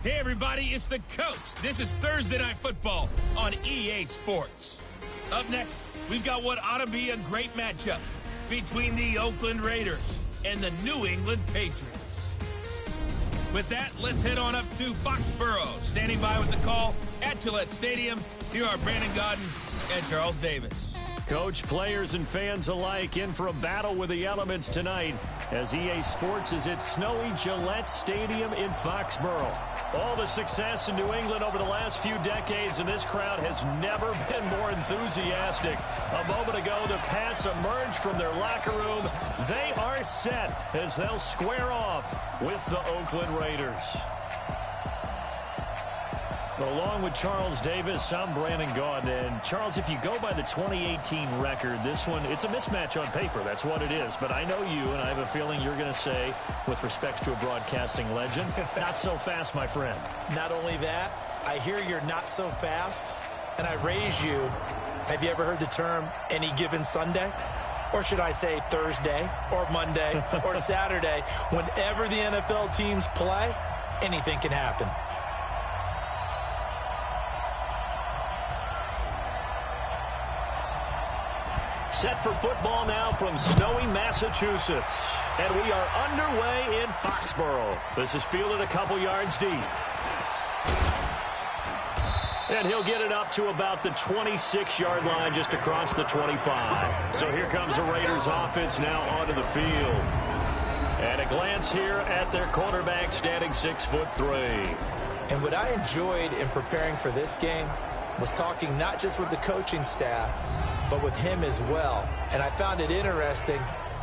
Hey everybody, it's the Coach. This is Thursday Night Football on EA Sports. Up next, we've got what ought to be a great matchup between the Oakland Raiders and the New England Patriots. With that, let's head on up to Foxborough. Standing by with the call at Gillette Stadium, here are Brandon Gaudin and Charles Davis. Coach, players, and fans alike in for a battle with the elements tonight as EA Sports is at snowy Gillette Stadium in Foxborough. All the success in New England over the last few decades, and this crowd has never been more enthusiastic. A moment ago, the Pats emerged from their locker room. They are set as they'll square off with the Oakland Raiders. Along with Charles Davis, I'm Brandon Gaudin. And Charles, if you go by the 2018 record, this one, it's a mismatch on paper. That's what it is. But I know you, and I have a feeling you're going to say, with respect to a broadcasting legend, not so fast, my friend. Not only that, I hear you're not so fast, and I raise you. Have you ever heard the term any given Sunday? Or should I say Thursday, or Monday, or Saturday? Whenever the NFL teams play, anything can happen. Set for football now from snowy Massachusetts. And we are underway in Foxborough. This is fielded a couple yards deep. And he'll get it up to about the 26-yard line just across the 25. So here comes the Raiders offense now onto the field. And a glance here at their quarterback standing 6'3". And what I enjoyed in preparing for this game was talking not just with the coaching staff, but with him as well. And I found it interesting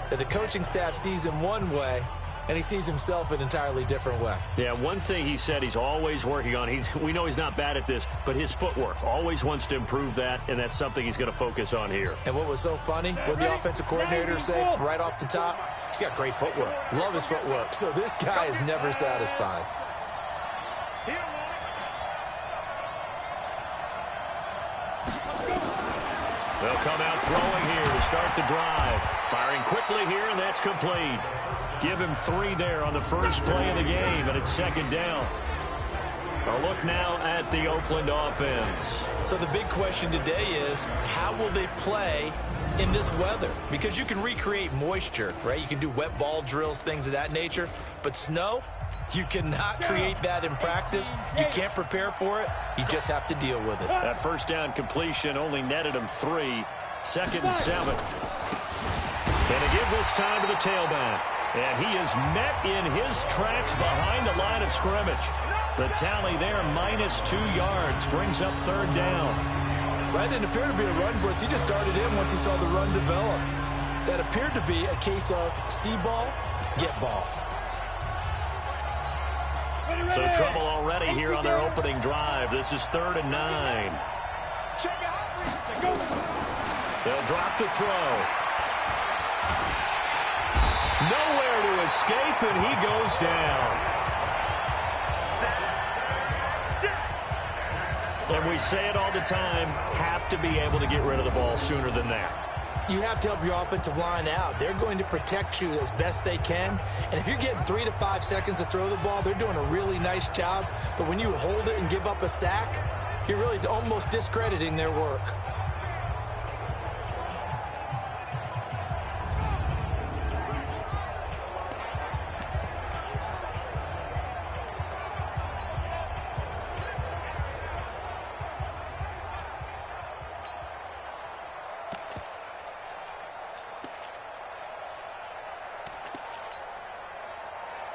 that the coaching staff sees him one way, and he sees himself an entirely different way. Yeah, one thing he said he's always working on, we know he's not bad at this, but his footwork, always wants to improve that, and that's something he's going to focus on here. And what was so funny, what the offensive coordinator said right off the top, he's got great footwork. Love his footwork. So this guy is never satisfied. They'll come out throwing here to start the drive. Firing quickly here, and that's complete. Give him 3 there on the first play of the game, and it's second down. A look now at the Oakland offense. So the big question today is, how will they play in this weather? Because you can recreate moisture, right? You can do wet ball drills, things of that nature. But snow, you cannot create that in practice. You can't prepare for it. You just have to deal with it. That first down completion only netted him 3. Second and 7. Gonna give this time to the tailback. And he is met in his tracks behind the line of scrimmage. The tally there, -2 yards, brings up third down. That didn't appear to be a run blitz. He just started in once he saw the run develop. That appeared to be a case of see ball, get ball. So trouble already here on their opening drive. This is 3rd and 9. They'll drop the throw. Nowhere to escape, and he goes down. And we say it all the time, have to be able to get rid of the ball sooner than that. You have to help your offensive line out. They're going to protect you as best they can. And if you're getting 3 to 5 seconds to throw the ball, they're doing a really nice job. But when you hold it and give up a sack, you're really almost discrediting their work.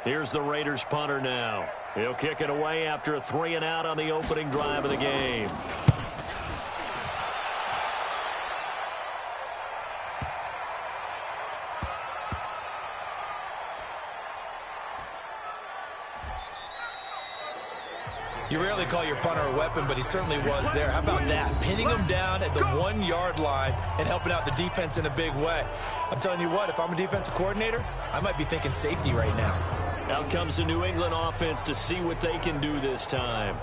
Here's the Raiders punter now. He'll kick it away after a 3 and out on the opening drive of the game. You rarely call your punter a weapon, but he certainly was there. How about that? Pinning him down at the 1-yard line and helping out the defense in a big way. I'm telling you what, if I'm a defensive coordinator, I might be thinking safety right now. Out comes the New England offense to see what they can do this time.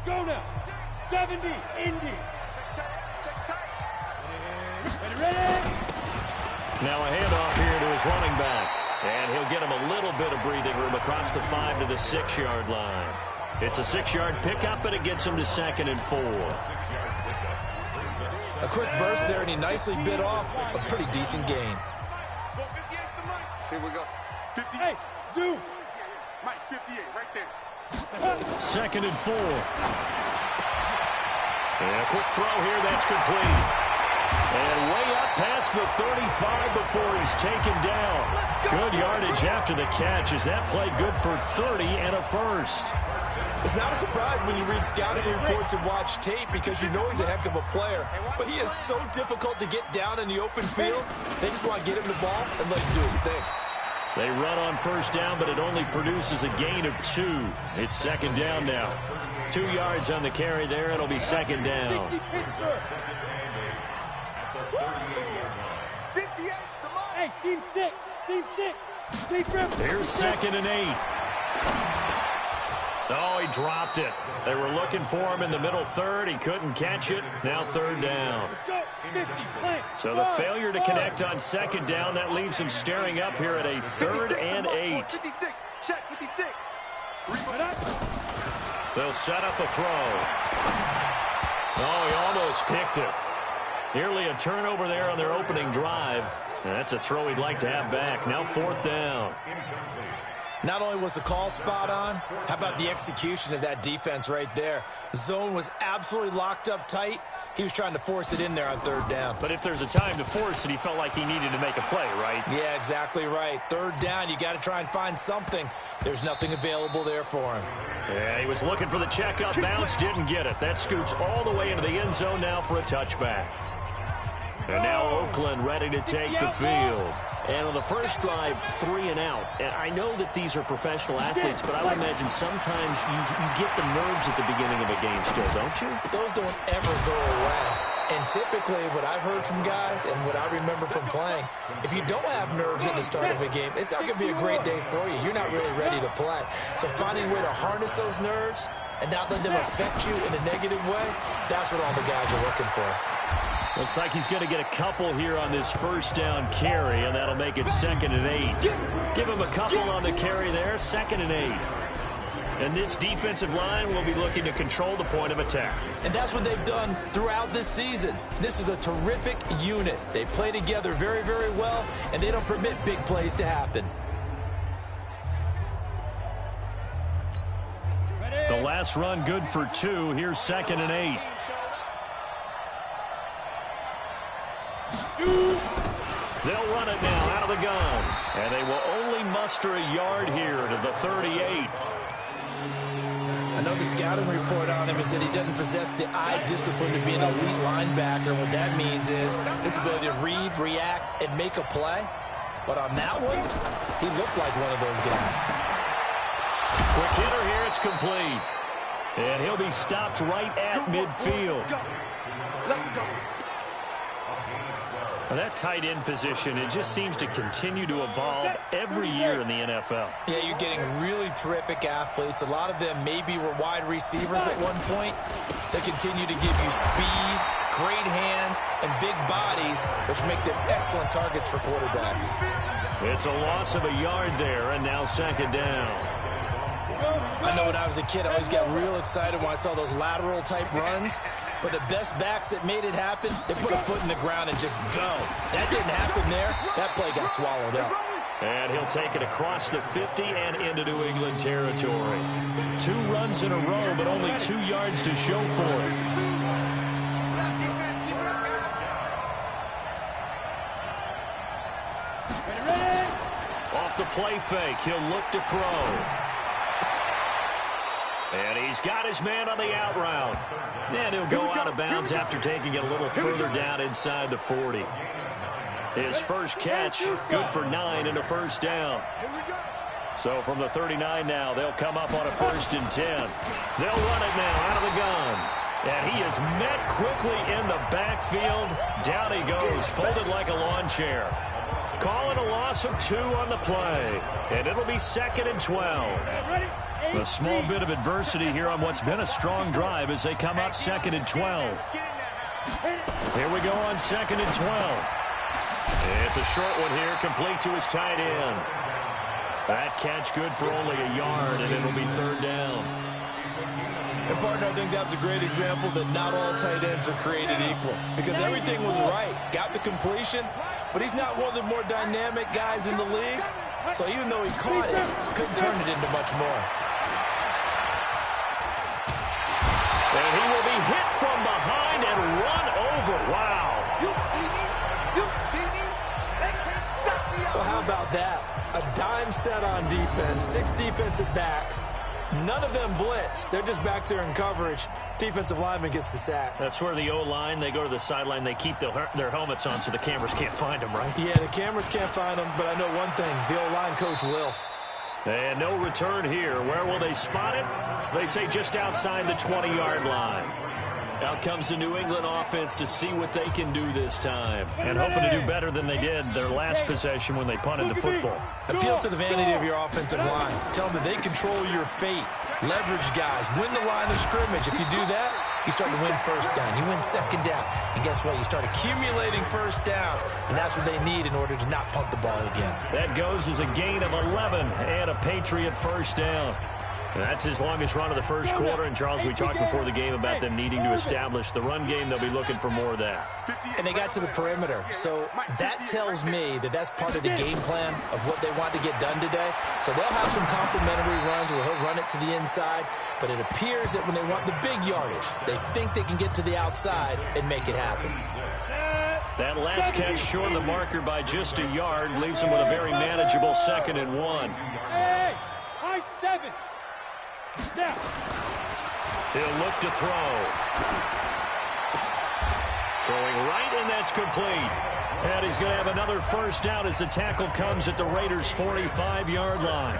Go now. 70, Indy. Now a handoff here to his running back. And he'll get him a little bit of breathing room across the 5 to the 6-yard line. It's a 6-yard pickup, and it gets him to 2nd and 4. A quick burst there, and he nicely bit off a pretty decent gain. Here we go. 50. Hey, zoom. Mike, 58, right there. 2nd and 4. And a quick throw here, that's complete. And way up past the 35 before he's taken down. Good yardage after the catch as that play good for 30 and a first. It's not a surprise when you read scouting reports and watch tape because you know he's a heck of a player. But he is so difficult to get down in the open field. They just want to get him the ball and let him do his thing. They run on first down, but it only produces a gain of 2. It's 2nd down now. 2 yards on the carry there. It'll be 2nd down. 58, hey, seam 6. Here's 2nd and 8. Oh, he dropped it. They were looking for him in the middle third. He couldn't catch it. Now 3rd down. So the failure to connect on 2nd down, that leaves him staring up here at a 3rd and 8. Check 56. They'll set up a throw. Oh, he almost picked it. Nearly a turnover there on their opening drive. And that's a throw he'd like to have back. Now 4th down. Not only was the call spot on, how about the execution of that defense right there? The zone was absolutely locked up tight. He was trying to force it in there on 3rd down. But if there's a time to force it, he felt like he needed to make a play, right? Yeah, exactly right. 3rd down, you got to try and find something. There's nothing available there for him. Yeah, he was looking for the checkup bounce, didn't get it. That scoots all the way into the end zone now for a touchback. And now Oakland ready to take the field. And on the first drive, 3 and out. And I know that these are professional athletes, but I would imagine sometimes you get the nerves at the beginning of a game still, don't you? Those don't ever go away. And typically what I've heard from guys and what I remember from playing, if you don't have nerves at the start of a game, it's not going to be a great day for you. You're not really ready to play. So finding a way to harness those nerves and not let them affect you in a negative way, that's what all the guys are looking for. Looks like he's going to get a couple here on this first down carry, and that'll make it 2nd and 8. Give him a couple on the carry there, 2nd and 8. And this defensive line will be looking to control the point of attack. And that's what they've done throughout this season. This is a terrific unit. They play together very, very well, and they don't permit big plays to happen. The last run good for 2. Here's 2nd and 8. They'll run it now out of the gun. And they will only muster a yard here to the 38. I know the scouting report on him is that he doesn't possess the eye discipline to be an elite linebacker. What that means is his ability to read, react, and make a play. But on that one, he looked like one of those guys. Quick hitter here, it's complete. And he'll be stopped right at midfield. Well, that tight end position, it just seems to continue to evolve every year in the NFL. Yeah, you're getting really terrific athletes. A lot of them maybe were wide receivers at one point. They continue to give you speed, great hands, and big bodies, which make them excellent targets for quarterbacks. It's a loss of a yard there, and now 2nd down. I know when I was a kid, I always got real excited when I saw those lateral-type runs. But the best backs that made it happen, they put a foot in the ground and just go. That didn't happen there. That play got swallowed up. And he'll take it across the 50 and into New England territory. 2 runs in a row, but only 2 yards to show for it. Off the play fake, he'll look to throw. And he's got his man on the out route. And he'll go out of bounds after taking it a little further down inside the 40. His first catch, good for 9 and a first down. So from the 39 now, they'll come up on a 1st and 10. They'll run it now out of the gun. And he is met quickly in the backfield. Down he goes, folded like a lawn chair. Call it a loss of 2 on the play. And it'll be 2nd and 12. A small bit of adversity here on what's been a strong drive as they come up 2nd and 12. Here we go on 2nd and 12. It's a short one here, complete to his tight end. That catch good for only a yard, and it'll be third down. And, partner, I think that's a great example that not all tight ends are created equal, because everything was right. Got the completion, but he's not one of the more dynamic guys in the league. So even though he caught it, couldn't turn it into much more. And he will be hit from behind and run over. Wow. You see me? You see me? They can't stop me. Well, how about that? A dime set on defense, 6 defensive backs. None of them blitz. They're just back there in coverage. Defensive lineman gets the sack. That's where the O-line, they go to the sideline, they keep their helmets on so the cameras can't find them, right? Yeah, the cameras can't find them, but I know one thing. The O-line coach will. And no return here. Where will they spot it? They say just outside the 20-yard line. Out comes the New England offense to see what they can do this time. And hoping to do better than they did their last possession when they punted the football. Appeal to the vanity of your offensive line. Tell them that they control your fate. Leverage guys. Win the line of scrimmage. If you do that, you start to win first down. You win second down. And guess what? You start accumulating first downs. And that's what they need in order to not punt the ball again. That goes as a gain of 11 and a Patriot first down. And that's his longest run of the first quarter. And, Charles, we talked before the game about them needing to establish the run game. They'll be looking for more of that. And they got to the perimeter. So that tells me that that's part of the game plan of what they want to get done today. So they'll have some complimentary runs where he'll run it to the inside. But it appears that when they want the big yardage, they think they can get to the outside and make it happen. That last catch short of the marker by just a yard leaves them with a very manageable 2nd and 1. Hey, high 7. Now. He'll look to throw. Throwing right, and that's complete. And he's going to have another first down as the tackle comes at the Raiders' 45-yard line.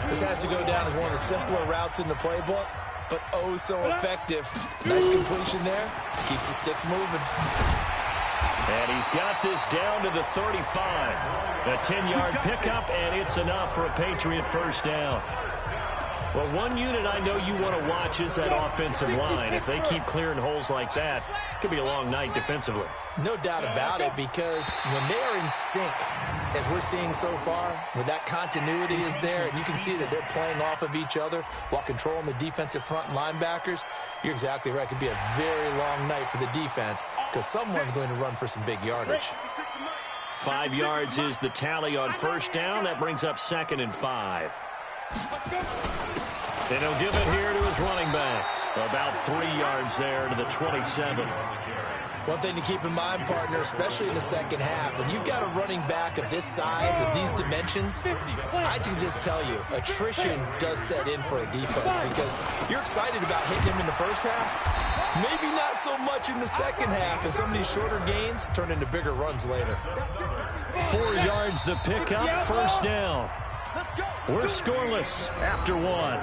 This has to go down as one of the simpler routes in the playbook, but oh so effective. Nice completion there. Keeps the sticks moving. And he's got this down to the 35. A 10-yard pickup, and it's enough for a Patriot first down. Well, one unit I know you want to watch is that offensive line. If they keep clearing holes like that, it could be a long night defensively. No doubt about it, because when they are in sync, as we're seeing so far, where that continuity is there, and you can see that they're playing off of each other while controlling the defensive front linebackers, you're exactly right. It could be a very long night for the defense because someone's going to run for some big yardage. 5 yards is the tally on first down. That brings up 2nd and 5. And he'll give it here to his running back. About 3 yards there to the 27. One thing to keep in mind, partner, especially in the second half, when you've got a running back of this size, of these dimensions, I can just tell you, attrition does set in for a defense because you're excited about hitting him in the first half. Maybe not so much in the second half, and some of these shorter gains turn into bigger runs later. 4 yards the pickup, first down. We're scoreless after 1.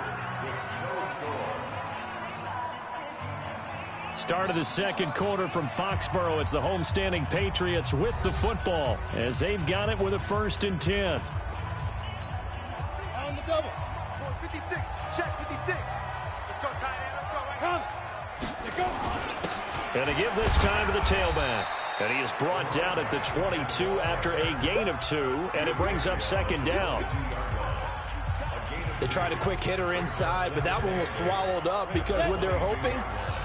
Start of the second quarter from Foxborough. It's the homestanding Patriots with the football as they've got it with a 1st and 10. On the double. 56. Check 56. Let's go, tight end. Let's go. Right. Let's go. And to give this time to the tailback. And he is brought down at the 22 after a gain of 2, and it brings up 2nd down. They tried a quick hitter inside, but that one was swallowed up because what they're hoping,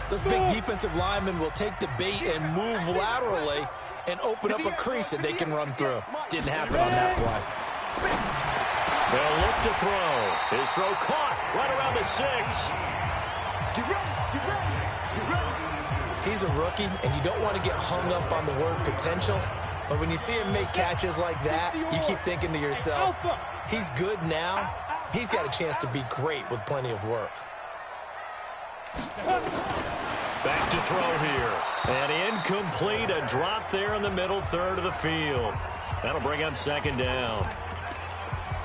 those big defensive linemen will take the bait and move laterally and open up a crease that they can run through. Didn't happen on that play. They'll look to throw. His throw caught right around the 6. Get ready. Get ready. Get ready. He's a rookie, and you don't want to get hung up on the word potential. But when you see him make catches like that, you keep thinking to yourself, he's good now. He's got a chance to be great with plenty of work. Back to throw here. And incomplete. A drop there in the middle third of the field. That'll bring up 2nd down.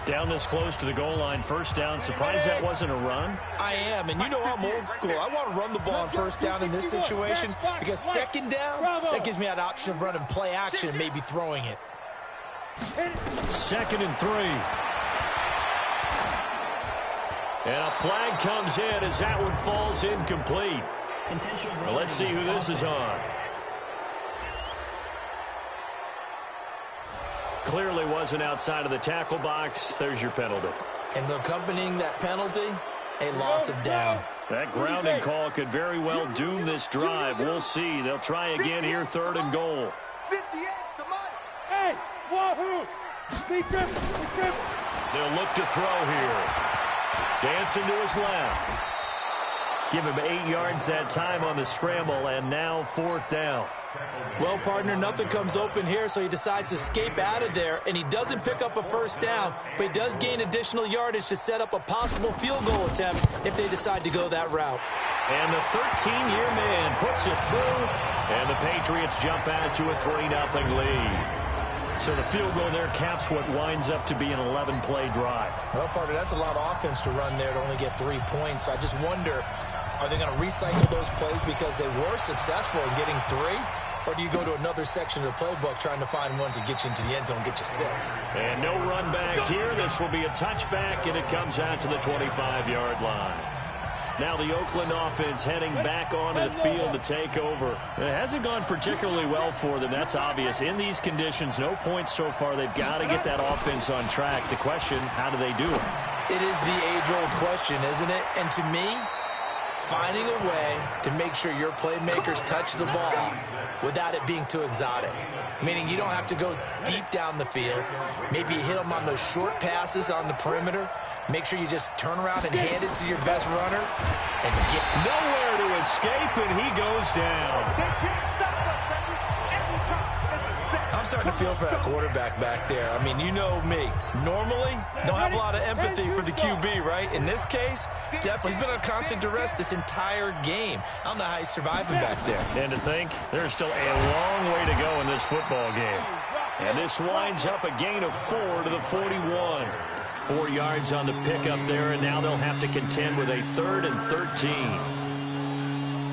Down this close to the goal line, first down. Surprised that wasn't a run? I am, and you know I'm old school. I want to run the ball on first down in this situation because 2nd down, that gives me that option of running play action and maybe throwing it. 2nd and 3. And a flag comes in as that one falls incomplete. Well, let's see who this is on. Clearly wasn't outside of the tackle box. There's your penalty. And accompanying that penalty, a loss of down. That grounding call could very well doom this drive. We'll see. They'll try again here, 3rd and goal. 58, come on. Hey, Wahoo. They'll look to throw here. Dancing to his left. Give him 8 yards that time on the scramble, and now 4th down. Well, partner, nothing comes open here, so he decides to escape out of there, and he doesn't pick up a 1st down, but he does gain additional yardage to set up a possible field goal attempt if they decide to go that route. And the 13-year man puts it through, and the Patriots jump out to a 3-0 lead. So the field goal there caps what winds up to be an 11-play drive. Well, partner, that's a lot of offense to run there to only get 3 points. I just wonder, are they going to recycle those plays because they were successful in getting 3? Or do you go to another section of the playbook trying to find ones that get you into the end zone and get you 6? And no run back here. This will be a touchback, and it comes out to the 25-yard line. Now the Oakland offense heading back onto the field to take over. It hasn't gone particularly well for them. That's obvious. In these conditions, no points so far. They've got to get that offense on track. The question, how do they do it? It is the age-old question, isn't it? And to me, finding a way to make sure your playmakers touch the ball without it being too exotic. Meaning you don't have to go deep down the field. Maybe you hit them on those short passes on the perimeter. Make sure you just turn around and hand it to your best runner and get nowhere to escape, and he goes down. I'm starting to feel for that quarterback back there. I mean, you know me. Normally, don't have a lot of empathy for the QB, right? In this case, definitely. He's been under constant duress this entire game. I don't know how he's surviving back there. And to think, there's still a long way to go in this football game. And this winds up a gain of 4 to the 41. 4 yards on the pickup there, and now they'll have to contend with a 3rd and 13.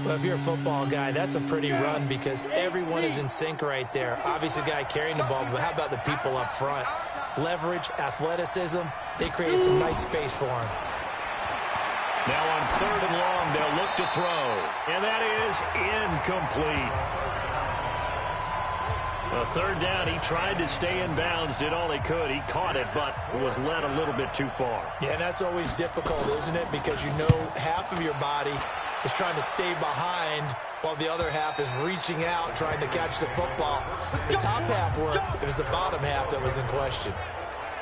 Well, if you're a football guy, that's a pretty run because everyone is in sync right there. Obviously, the guy carrying the ball, but how about the people up front? Leverage, athleticism, they created some nice space for him. Now on 3rd and long, they'll look to throw, and that is incomplete. A 3rd down, he tried to stay in bounds, did all he could. He caught it, but was led a little bit too far. Yeah, and that's always difficult, isn't it? Because you know half of your body is trying to stay behind while the other half is reaching out, trying to catch the football. The top half worked. It was the bottom half that was in question.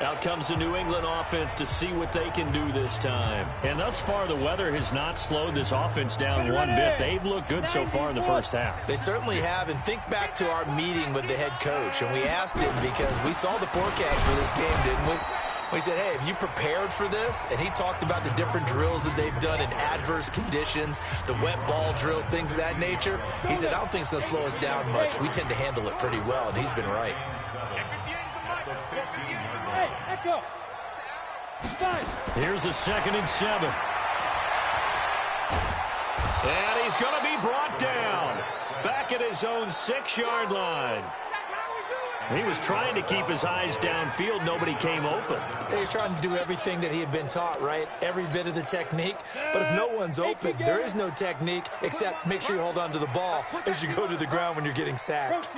Out comes the New England offense to see what they can do this time. And thus far, the weather has not slowed this offense down one bit. They've looked good so far in the first half. They certainly have. And think back to our meeting with the head coach. And we asked him because we saw the forecast for this game, didn't we? We said, hey, have you prepared for this? And he talked about the different drills that they've done in adverse conditions, the wet ball drills, things of that nature. He said, I don't think it's going to slow us down much. We tend to handle it pretty well, and he's been right. Here's a 2nd and 7. And he's going to be brought down. Back at his own 6-yard line. He was trying to keep his eyes downfield. Nobody came open. He's trying to do everything that he had been taught, right? Every bit of the technique. But if no one's open, there is no technique except make sure you hold on to the ball as you go to the ground when you're getting sacked.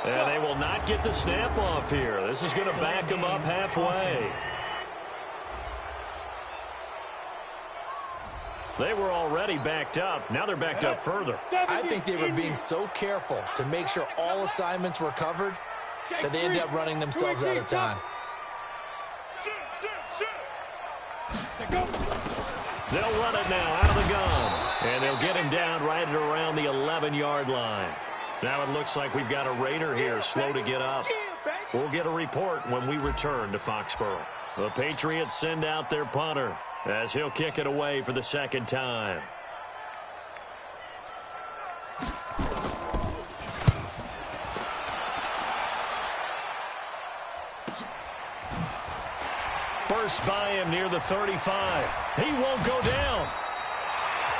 And they will not get the snap off here. This is going to back them up halfway. They were already backed up. Now they're backed up further. I think they were being so careful to make sure all assignments were covered that they ended up running themselves out of time. They'll run it now out of the gun. And they'll get him down right at around the 11-yard line. Now it looks like we've got a Raider here slow to get up. We'll get a report when we return to Foxborough. The Patriots send out their punter as he'll kick it away for the 2nd time. Burst by him near the 35. He won't go down.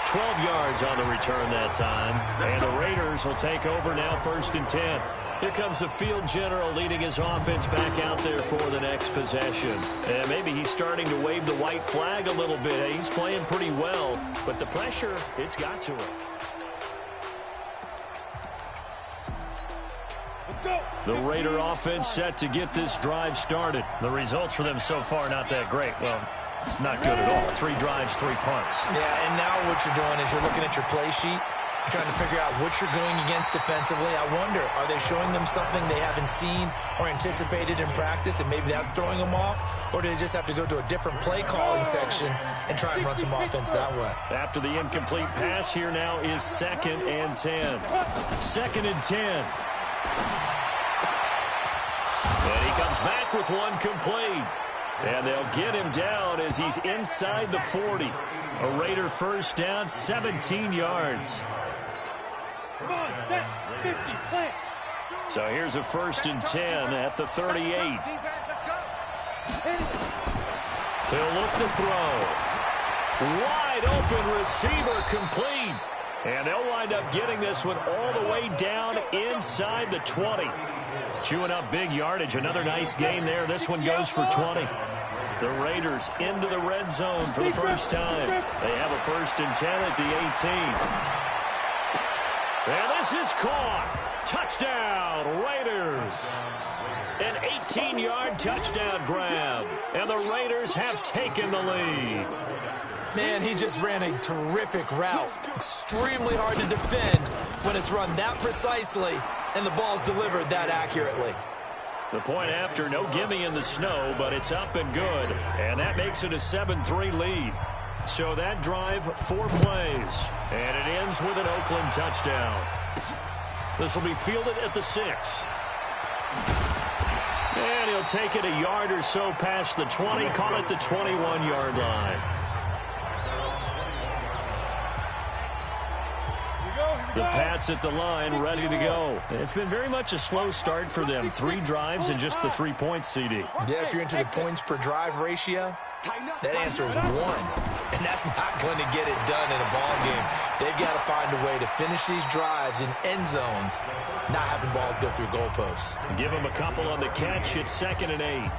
12 yards on the return that time. And the Raiders will take over now 1st and 10. Here comes the field general leading his offense back out there for the next possession. And maybe he's starting to wave the white flag a little bit. He's playing pretty well, but the pressure, it's got to him. The Raider offense set to get this drive started. The results for them so far not that great. Well, not good at all. 3 drives, 3 punts. Yeah, and now what you're doing is you're looking at your play sheet, trying to figure out what you're going against defensively. I wonder, are they showing them something they haven't seen or anticipated in practice, and maybe that's throwing them off? Or do they just have to go to a different play calling section and try and run some offense that way? After the incomplete pass, here now is 2nd and 10. 2nd and 10. And he comes back with one complete. And they'll get him down as he's inside the 40. A Raider first down, 17 yards. Come on, set, 50, plant. So here's a 1st and 10 at the 38. He'll look to throw. Wide open receiver complete. And they'll wind up getting this one all the way down inside the 20. Chewing up big yardage. Another nice gain there. This one goes for 20. The Raiders into the red zone for the first time. They have a 1st and 10 at the 18. And this is caught. Touchdown, Raiders. An 18-yard touchdown grab. And the Raiders have taken the lead. Man, he just ran a terrific route. Extremely hard to defend when it's run that precisely and the ball's delivered that accurately. The point after, no gimme in the snow, but it's up and good. And that makes it a 7-3 lead. So that drive, 4 plays. And it ends with an Oakland touchdown. This will be fielded at the 6. And he'll take it a yard or so past the 20, call it the 21-yard line. The Pats at the line, ready to go. It's been very much a slow start for them. 3 drives and just the 3 points, CD. Yeah, if you're into the points per drive ratio, that answer is 1. And that's not going to get it done in a ball game. They've got to find a way to finish these drives in end zones, not having balls go through goalposts. Give them a couple on the catch. It's 2nd and 8.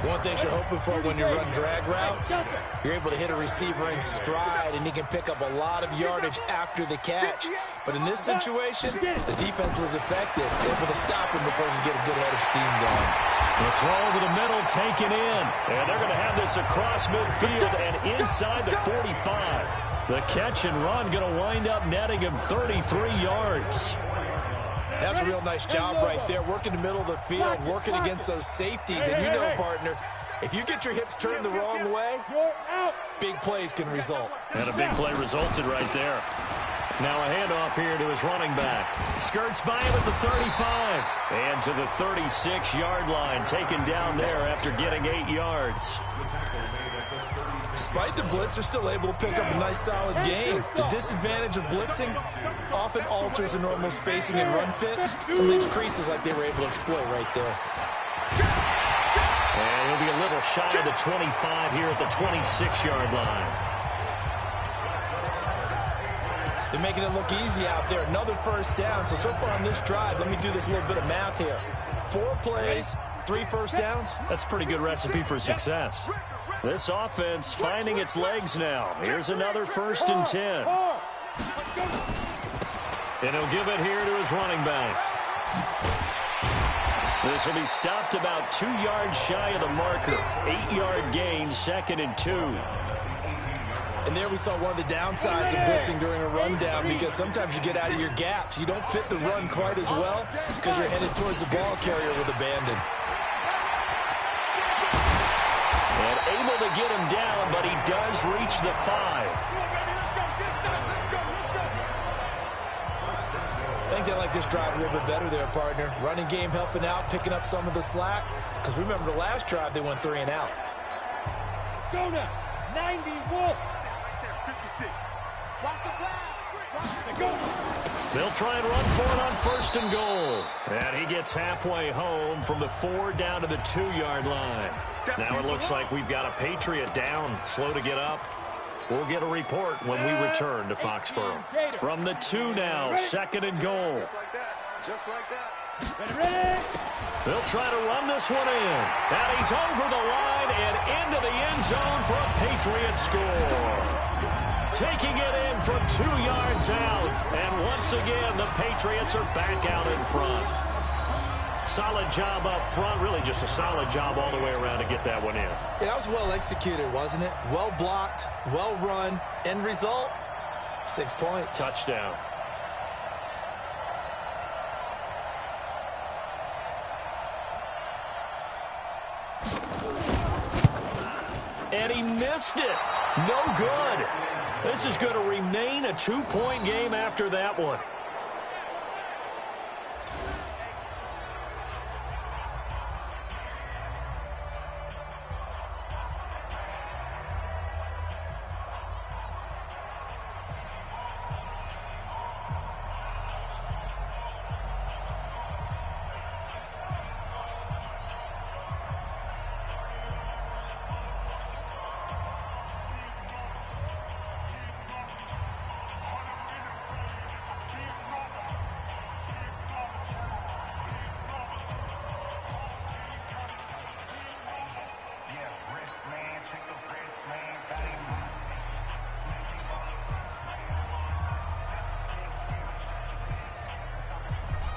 One thing you're hoping for when you run drag routes, you're able to hit a receiver in stride, and he can pick up a lot of yardage after the catch. But in this situation, the defense was effective, able to stop him before he could get a good head of steam going. The throw over the middle taken in. And they're going to have this across midfield and inside the 45. The catch and run going to wind up netting him 33 yards. That's a real nice job right there, working the middle of the field, working against those safeties. And you know, partner, if you get your hips turned the wrong way, big plays can result. And a big play resulted right there. Now a handoff here to his running back. Skirts by him at the 35. And to the 36-yard line, taken down there after getting 8 yards. Despite the blitz, they're still able to pick up a nice solid gain. The disadvantage of blitzing often alters the normal spacing and run fits and leaves creases like they were able to exploit right there. And he'll be a little shy of the 25 here at the 26-yard line. They're making it look easy out there. Another first down. So far on this drive, let me do this little bit of math here. 4 plays, 3 first downs. That's a pretty good recipe for success. This offense finding its legs now. Here's another 1st and 10. And he'll give it here to his running back. This will be stopped about 2 yards shy of the marker. 8-yard gain, 2nd and 2. And there we saw one of the downsides of blitzing during a rundown, because sometimes you get out of your gaps. You don't fit the run quite as well because you're headed towards the ball carrier with abandon. And able to get him down, but he does reach the 5. I think they like this drive a little bit better there, partner. Running game helping out, picking up some of the slack. Because remember, the last drive, they went 3 and out. Go now. 90 Wolf. 56. Watch the flag. They'll try and run for it on 1st and goal. And he gets halfway home from the 4 down to the 2-yard line. Now it looks like we've got a Patriot down, slow to get up. We'll get a report when we return to Foxborough. From the 2 now, 2nd and goal. Just like that. Just like that. Ready? They'll try to run this one in. And he's over the line and into the end zone for a Patriot score. Taking it in from 2 yards out. And once again, the Patriots are back out in front. Solid job up front. Really just a solid job all the way around to get that one in. Yeah, that was well executed, wasn't it? Well blocked, well run. End result, 6 points. Touchdown. And he missed it. No good. This is going to remain a 2-point game after that one.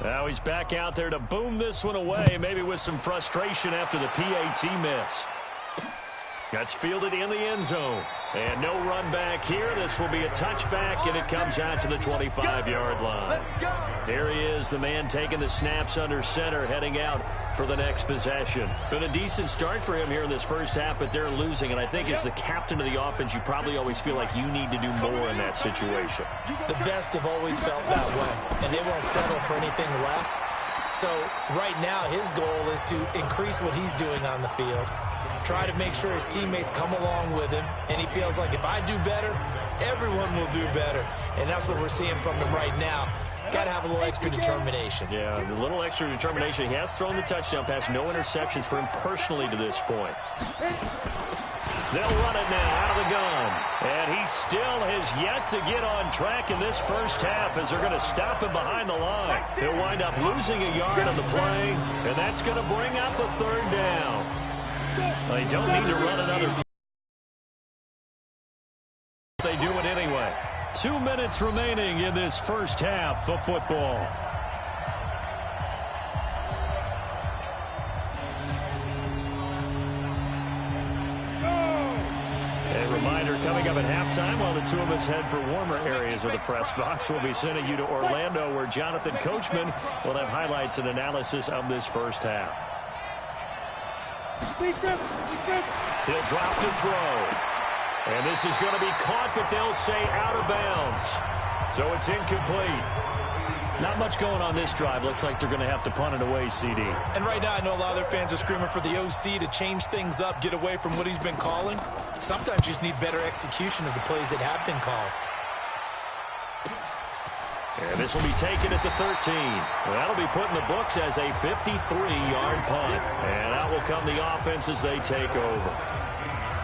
Now he's back out there to boom this one away, maybe with some frustration after the PAT miss. That's fielded in the end zone. And no run back here. This will be a touchback, and it comes out to the 25-yard line. Here he is, the man taking the snaps under center, heading out for the next possession. Been a decent start for him here in this first half, but they're losing. And I think as the captain of the offense, you probably always feel like you need to do more in that situation. The best have always felt that way, and they won't settle for anything less. So right now his goal is to increase what he's doing on the field, try to make sure his teammates come along with him, and he feels like if I do better, everyone will do better. And that's what we're seeing from him right now. Got to have a little extra determination. Yeah, the little extra determination. He has thrown the touchdown pass, no interceptions for him personally to this point. They'll run it now out of the gun. And he still has yet to get on track in this first half as they're going to stop him behind the line. He'll wind up losing a yard on the play, and that's going to bring up a third down. They don't need to run another play. They do it anyway. 2 minutes remaining in this first half of football. A reminder coming up at halftime while the two of us head for warmer areas of the press box. We'll be sending you to Orlando where Jonathan Coachman will have highlights and analysis of this first half. He'll drop to throw. And this is going to be caught, but they'll say out of bounds. So it's incomplete. Not much going on this drive. Looks like they're going to have to punt it away, CD. And right now I know a lot of their fans are screaming for the OC to change things up, get away from what he's been calling. Sometimes you just need better execution of the plays that have been called. And this will be taken at the 13. That'll be put in the books as a 53-yard punt. And out will come the offense as they take over.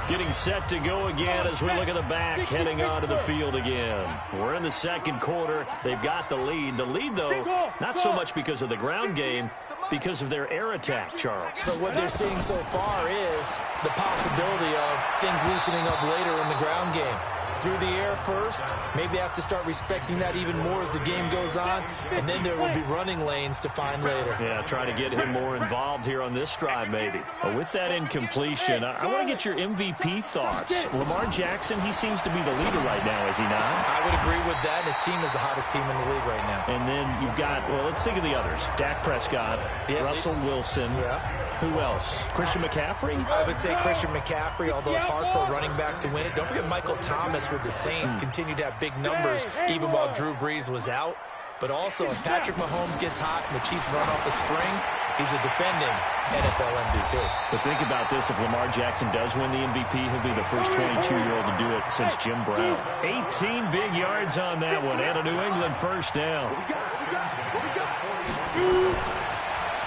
Getting set to go again as we look at the back, heading onto the field again. We're in the second quarter. They've got the lead. The lead, though, not so much because of the ground game, because of their air attack, Charles. So what they're seeing so far is the possibility of things loosening up later in the ground game. Through the air first, maybe they have to start respecting that even more as the game goes on, and then there will be running lanes to find later. Yeah, try to get him more involved here on this drive maybe. But with that incompletion, I want to get your MVP thoughts. Lamar Jackson, he seems to be the leader right now, is he not? I would agree with that. His team is the hottest team in the league right now. And then you've got, well, let's think of the others. Dak Prescott, Russell Wilson. Yeah. Who else? Christian McCaffrey? I would say Christian McCaffrey, although it's hard for a running back to win it. Don't forget Michael Thomas with the Saints continued to have big numbers even while Drew Brees was out. But also, if Patrick Mahomes gets hot and the Chiefs run off a string, he's a defending NFL MVP. But think about this. If Lamar Jackson does win the MVP, he'll be the first 22-year-old to do it since Jim Brown. 18 big yards on that one, and a New England first down.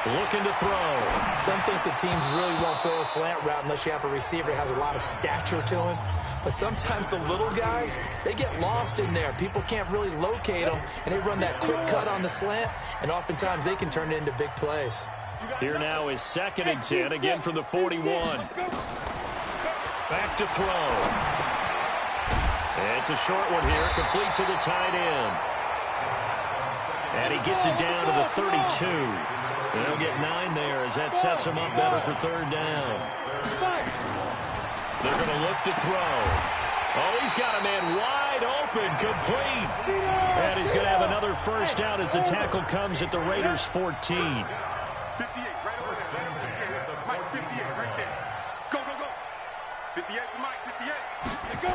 Looking to throw. Some think the teams really won't throw a slant route unless you have a receiver that has a lot of stature to him. But sometimes the little guys, they get lost in there. People can't really locate them, and they run that quick cut on the slant, and oftentimes they can turn it into big plays. Here now is 2nd and 10, again from the 41. Back to throw. And it's a short one here, complete to the tight end. And he gets it down to the 32. They'll get 9 there as that sets them up better for third down. They're going to look to throw. Oh, he's got a man wide open, complete. And he's going to have another first down as the tackle comes at the Raiders' 14. 58, right over there. Mike, 58, right there. Go, go, go. 58 for Mike, 58. Go.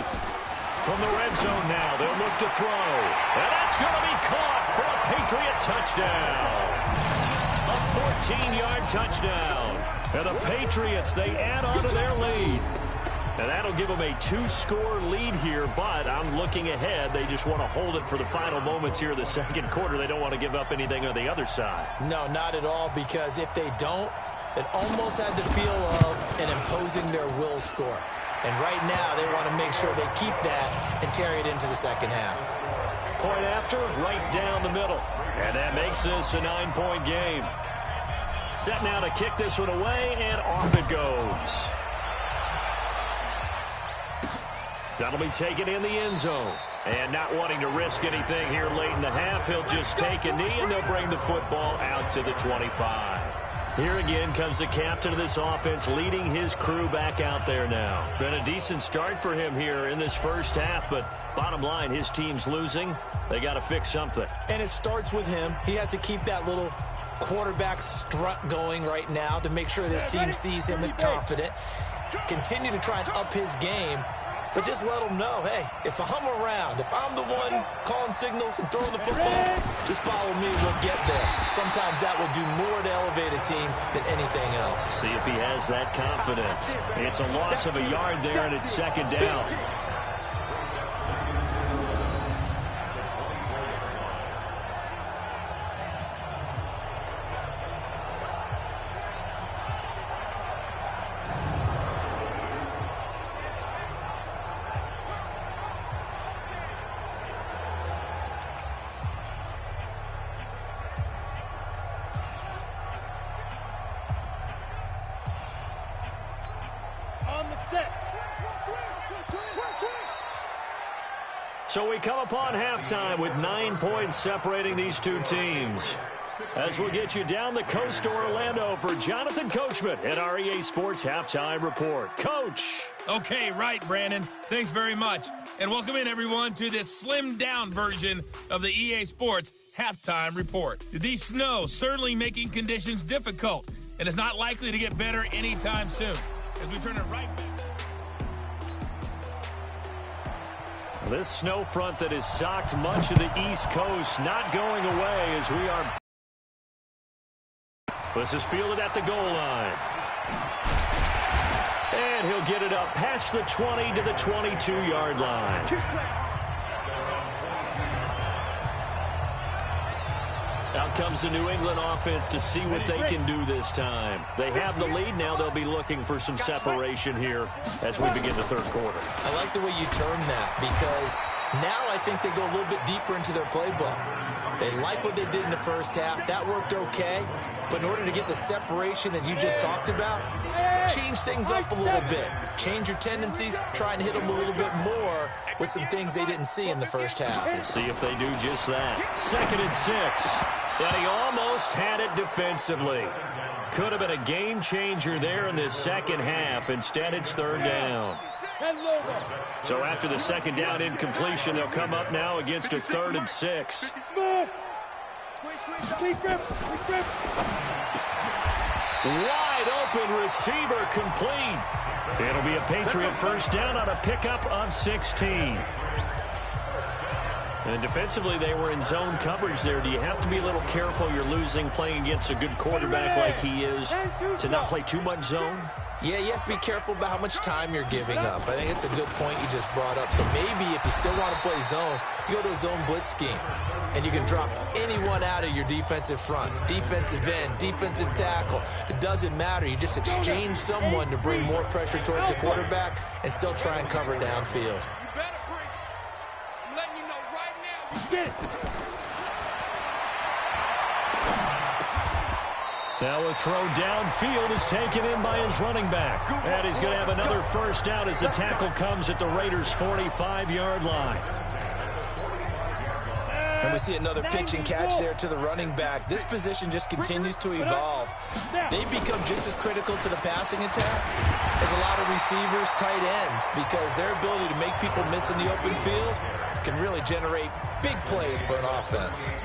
From the red zone now, they'll look to throw. And that's going to be caught for a Patriot touchdown. A 14-yard touchdown. And the Patriots, they add on to their lead. And that'll give them a 2-score lead here, but I'm looking ahead. They just want to hold it for the final moments here in the second quarter. They don't want to give up anything on the other side. No, not at all, because if they don't, it almost had the feel of an imposing their will score. And right now, they want to make sure they keep that and carry it into the second half. Point after, right down the middle. And that makes this a 9-point game. Set now to kick this one away, and off it goes. That'll be taken in the end zone. And not wanting to risk anything here late in the half, he'll just take a knee, and they'll bring the football out to the 25. Here again comes the captain of this offense, leading his crew back out there now. Been a decent start for him here in this first half, but bottom line, his team's losing. They got to fix something. And it starts with him. He has to keep that little quarterback strut going right now to make sure this team sees him as confident. Continue to try and up his game. But just let them know, hey, if I'm around, if I'm the one calling signals and throwing the football, just follow me, we'll get there. Sometimes that will do more to elevate a team than anything else. See if he has that confidence. It's a loss of a yard there, and it's second down. So we come upon halftime with 9 points separating these two teams. As we'll get you down the coast to Orlando for Jonathan Coachman at our EA Sports Halftime Report. Coach! Okay, right, Brandon. Thanks very much. And welcome in, everyone, to this slimmed-down version of the EA Sports Halftime Report. The snow certainly making conditions difficult, and it's not likely to get better anytime soon. As we turn it right back. This snow front that has socked much of the East Coast not going away as we are. This is fielded at the goal line. And he'll get it up past the 20 to the 22-yard line. Out comes the New England offense to see what they can do this time. They have the lead now. They'll be looking for some separation here as we begin the third quarter. I like the way you term that, because now I think they go a little bit deeper into their playbook. They like what they did in the first half. That worked okay. But in order to get the separation that you just talked about, change things up a little bit. Change your tendencies. Try and hit them a little bit more with some things they didn't see in the first half. We'll see if they do just that. 2nd and 6. And he almost had it defensively. Could have been a game changer there in this second half. Instead, it's third down. So after the second down incompletion, they'll come up now against a 3rd and 6. Wide open receiver complete. It'll be a Patriot first down on a pickup of 16. And defensively, they were in zone coverage there. Do you have to be a little careful? You're losing playing against a good quarterback like he is to not play too much zone? Yeah, you have to be careful about how much time you're giving up. I think it's a good point you just brought up. So maybe if you still want to play zone, you go to a zone blitz scheme. And you can drop anyone out of your defensive front, defensive end, defensive tackle. It doesn't matter. You just exchange someone to bring more pressure towards the quarterback and still try and cover downfield. Now a throw downfield is taken in by his running back. And he's going to have another first down as the tackle comes at the Raiders' 45-yard line. And we see another pitch and catch there to the running back. This position just continues to evolve. They become just as critical to the passing attack as a lot of receivers, tight ends, because their ability to make people miss in the open field can really generate big plays for an offense.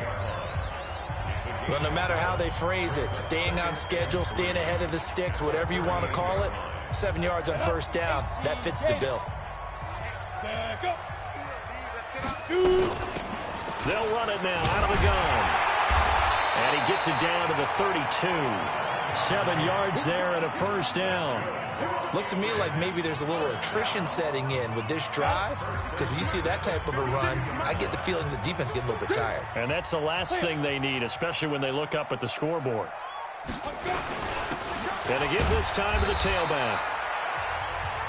Well, no matter how they phrase it, staying on schedule, staying ahead of the sticks, whatever you want to call it, 7 yards on first down, that fits the bill. They'll run it now out of the gun. And he gets it down to the 32. 7 yards there and a first down. Looks to me like maybe there's a little attrition setting in with this drive, because when you see that type of a run, I get the feeling the defense getting a little bit tired. And that's the last thing they need, especially when they look up at the scoreboard. And they give this time to the tailback.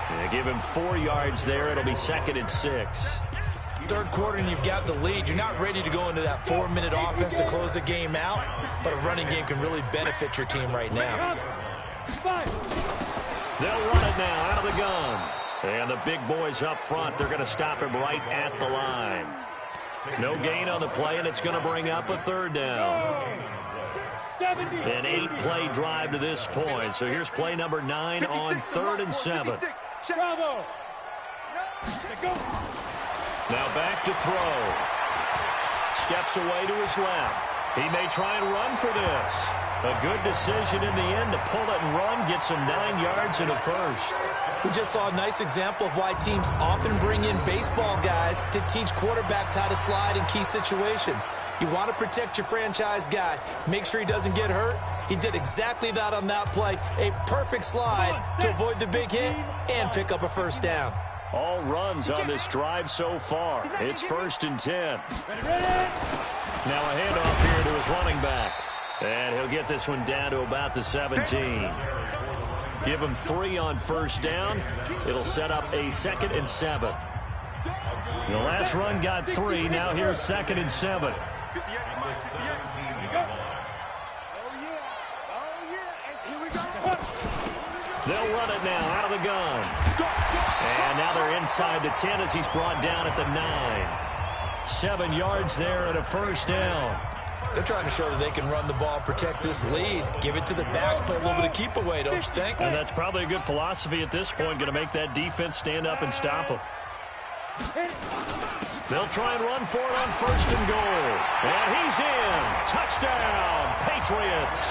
And they give him 4 yards there. It'll be 2nd and 6. Third quarter and you've got the lead. You're not ready to go into that 4-minute offense to close the game out, but a running game can really benefit your team right now. They'll run it now out of the gun. And the big boys up front, they're going to stop him right at the line. No gain on the play, and it's going to bring up a 3rd down. An 8-play drive to this point. So here's play number 9 on 3rd and 7. Bravo. Now back to throw. Steps away to his left. He may try and run for this. A good decision in the end to pull it and run. Gets him 9 yards and a first. We just saw a nice example of why teams often bring in baseball guys to teach quarterbacks how to slide in key situations. You want to protect your franchise guy. Make sure he doesn't get hurt. He did exactly that on that play. A perfect slide to avoid the big hit and pick up a first down. All runs on this drive so far. It's 1st and 10. Now a handoff here to his running back. And he'll get this one down to about the 17. Give him 3 on first down. It'll set up a 2nd and 7. The last run got 3. Now here's 2nd and 7. They'll run it now out of the gun. And now they're inside the 10 as he's brought down at the 9. 7 yards there and a first down. They're trying to show that they can run the ball, protect this lead, give it to the backs, play a little bit of keep away, don't you think? And that's probably a good philosophy at this point, going to make that defense stand up and stop them. They'll try and run for it on 1st and goal. And he's in. Touchdown, Patriots.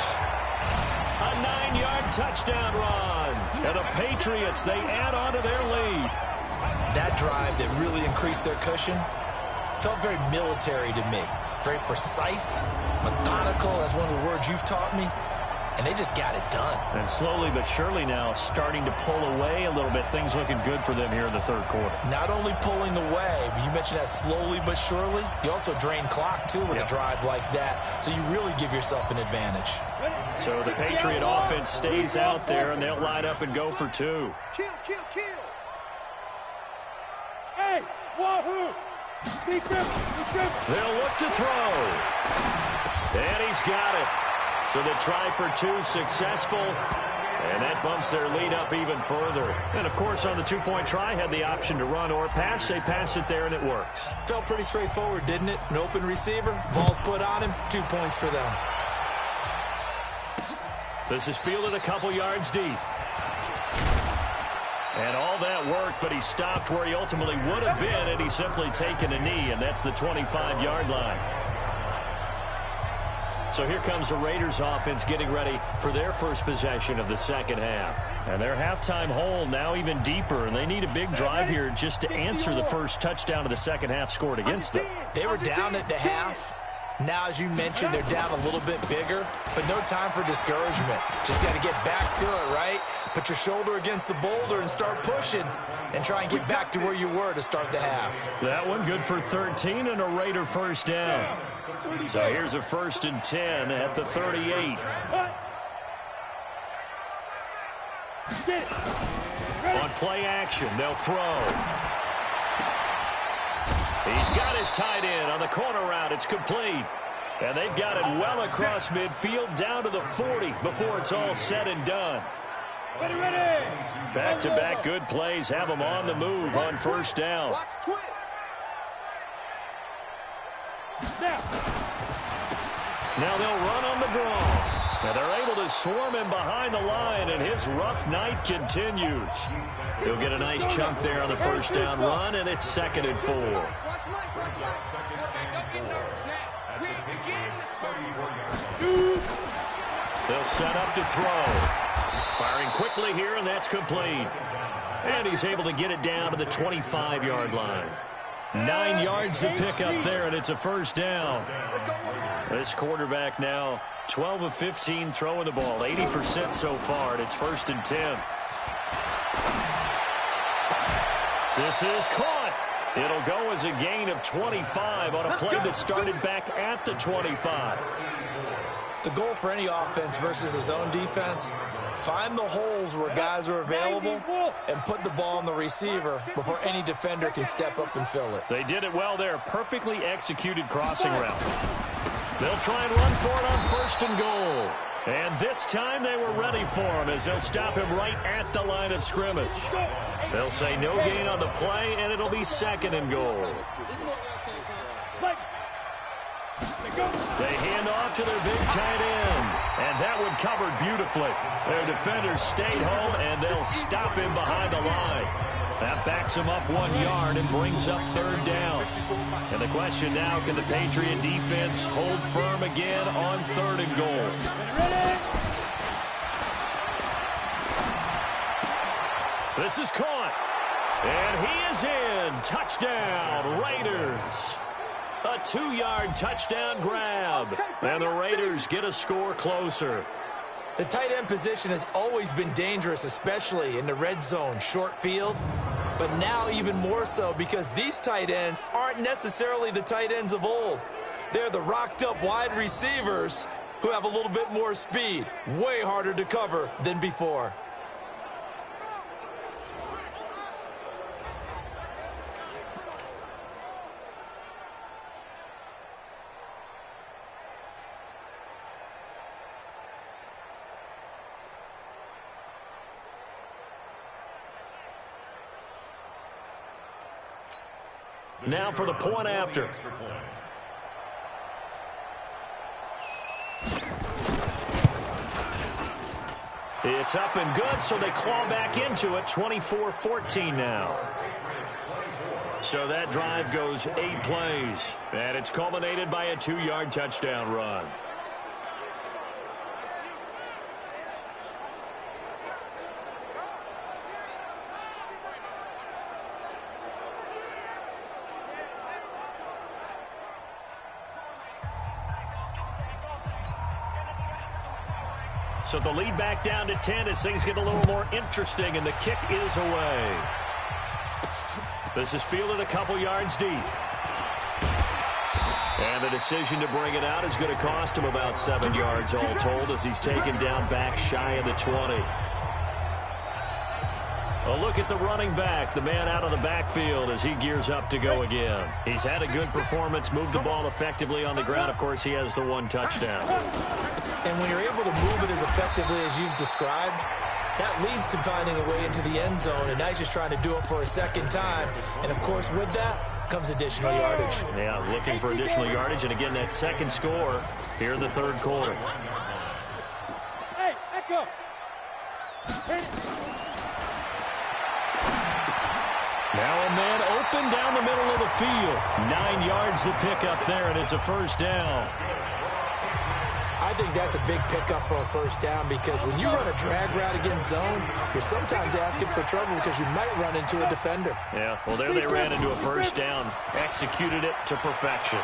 A 9-yard touchdown run. And the Patriots, they add on to their lead. That drive that really increased their cushion felt very military to me. Very precise, methodical. That's one of the words you've taught me. And they just got it done. And slowly but surely now starting to pull away a little bit. Things looking good for them here in the 3rd quarter. Not only pulling away, but you mentioned that slowly but surely. You also drain clock, too, with a drive like that. So you really give yourself an advantage. So the Patriot offense stays out there, and they'll line up and go for 2. Kill. Hey, wahoo! They'll look to throw. And he's got it. So the try for 2 successful. And that bumps their lead up even further. And, of course, on the 2-point try, had the option to run or pass. They pass it there, and it works. Felt pretty straightforward, didn't it? An open receiver, ball's put on him, 2 points for them. This is fielded a couple yards deep. And all that work, but he stopped where he ultimately would have been, and he's simply taken a knee, and that's the 25-yard line. So here comes the Raiders offense getting ready for their first possession of the 2nd half. And their halftime hole now even deeper, and they need a big drive here just to answer the first touchdown of the 2nd half scored against them. They were down at the half. Now, as you mentioned, they're down a little bit bigger, but no time for discouragement. Just got to get back to it, right? Put your shoulder against the boulder and start pushing and try and get back to where you were to start the half. That one good for 13 and a Raider first down. So here's a 1st and 10 at the 38. On play action, they'll throw. He's got his tight end on the corner route. It's complete. And they've got it well across midfield down to the 40 before it's all said and done. Back-to-back good plays have them on the move on first down. Now they'll run on the draw. Now they're able to swarm him behind the line, and his rough night continues. He'll get a nice chunk there on the first down run, and it's 2nd and 4. They'll set up to throw. Firing quickly here, and that's complete. And he's able to get it down to the 25-yard line. 9 yards to pick up there, and it's a first down. This quarterback now 12 of 15 throwing the ball, 80% so far, and it's 1st and 10. This is caught. It'll go as a gain of 25 on a play that started back at the 25. The goal for any offense versus a zone defense, find the holes where guys are available and put the ball on the receiver before any defender can step up and fill it. They did it well there. Perfectly executed crossing route. They'll try and run for it on 1st and goal. And this time they were ready for him as they'll stop him right at the line of scrimmage. They'll say no gain on the play, and it'll be 2nd and goal. They hand off to their big tight end, and that one covered beautifully. Their defenders stayed home, and they'll stop him behind the line. That backs him up 1 yard and brings up 3rd down. And the question now, can the Patriot defense hold firm again on 3rd and goal? This is caught, and he is in. Touchdown, Raiders. A 2-yard touchdown grab, and the Raiders get a score closer. The tight end position has always been dangerous, especially in the red zone, short field, but now even more so because these tight ends aren't necessarily the tight ends of old. They're the rocked-up wide receivers who have a little bit more speed, way harder to cover than before. Now for the point after. It's up and good, so they claw back into it. 24-14 now. So that drive goes 8 plays, and it's culminated by a 2-yard touchdown run. So the lead back down to 10 as things get a little more interesting, and the kick is away. This is fielded a couple yards deep. And the decision to bring it out is going to cost him about 7 yards all told as he's taken down back shy of the 20. A look at the running back, the man out of the backfield as he gears up to go again. He's had a good performance, moved the ball effectively on the ground. Of course, he has the 1 touchdown. And when you're able to move it as effectively as you've described, that leads to finding a way into the end zone, and now he's just trying to do it for a second time. And, of course, with that comes additional yardage. Yeah, looking for additional yardage, and again, that second score here in the 3rd quarter. Hey, Echo! Now a man open down the middle of the field. 9 yards to pick up there, and it's a first down. I think that's a big pickup for a first down because when you run a drag route against zone, you're sometimes asking for trouble because you might run into a defender. Yeah, well, there they ran into a first down. Executed it to perfection.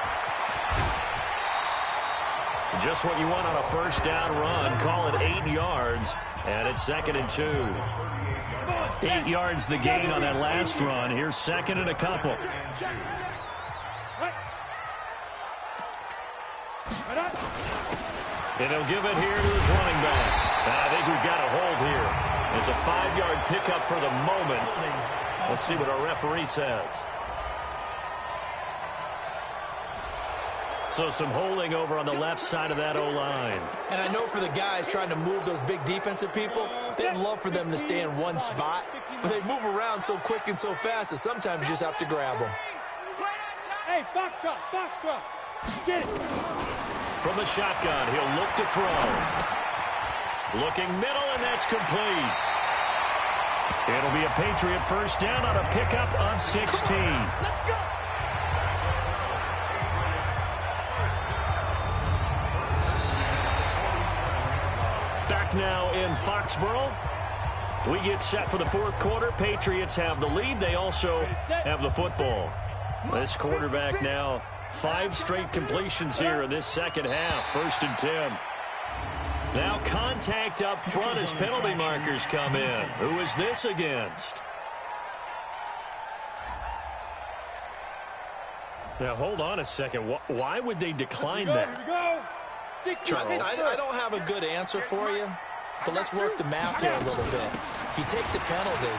Just what you want on a first down run. Call it 8 yards, and it's 2nd and 2. 8 yards the gain on that last run. Here's 2nd and a couple. And he'll give it here to his running back. And I think we've got a hold here. It's a 5-yard pickup for the moment. Let's see what our referee says. So some holding over on the left side of that O-line. And I know for the guys trying to move those big defensive people, they'd love for them to stay in one spot, but they move around so quick and so fast that sometimes you just have to grab them. Hey, box drop, box drop. Get it. From the shotgun, he'll look to throw. Looking middle, and that's complete. It'll be a Patriot first down on a pickup of 16. Let's go. Back now in Foxborough. We get set for the fourth quarter. Patriots have the lead. They also have the football. This quarterback now 5 straight completions here in this second half. 1st and 10. Now contact up front as penalty markers come in. Who is this against? Now, hold on a second. Why would they decline that? Charles, I don't have a good answer for you, but let's work the math here a little bit. If you take the penalty,